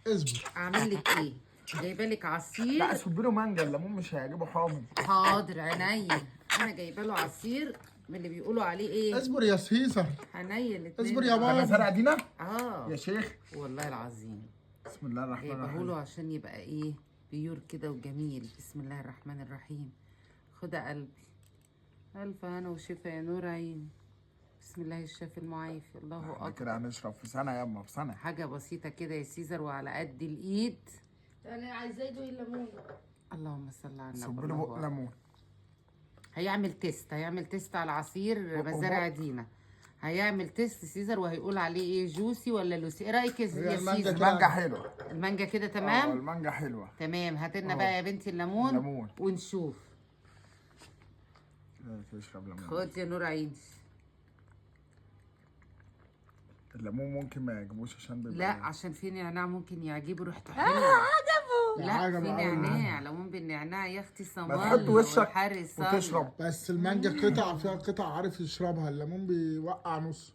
اصبر. اعمل لك ايه؟ جايبه لك عصير. لا صب له مانجا، الليمون مش هيعجبه حامض. حاضر عينيا. انا جايبه له عصير من اللي بيقولوا عليه ايه؟ اصبر يا سيزر. عينيا الاتنين. اصبر يا ده بابا. مزارع دينا اه يا شيخ. والله العظيم. بسم الله الرحمن جايبه الرحيم. له عشان يبقى ايه؟ بيور كده وجميل. بسم الله الرحمن الرحيم. خد يا قلبي. الف هنا وشفا يا نور عين. بسم الله الشافي المعافي. الله احنا اكبر. كده هنشرب في سنه يا اما في سنه. حاجه بسيطه كده يا سيزر وعلى قد الايد. انا عايزاه يدوق الليمون. اللهم صل على النبي. صب له بق ليمون. هيعمل تيست على عصير مزارع دينا. هيعمل تيست سيزر وهيقول عليه ايه، جوسي ولا لوسي؟ ايه رايك يا المانجا سيزر؟ كده. المانجا حلوه. المانجا كده تمام. المانجا حلوه. تمام. هات لنا بقى يا بنتي الليمون. ليمون. ونشوف. تشرب ليمون. خد يا نور عيني. الليمون ممكن ما يعجبوش عشان بيبقى لا عشان في نعناع ممكن يعجبه ريحته حلوه. عجبه. لا عجبه في أوي. نعناع، ليمون بالنعناع يا اختي. ما صمال تحط وشك والحارس صال. وتشرب. بس المانجا قطع فيها قطع، عارف يشربها، الليمون بيوقع نص.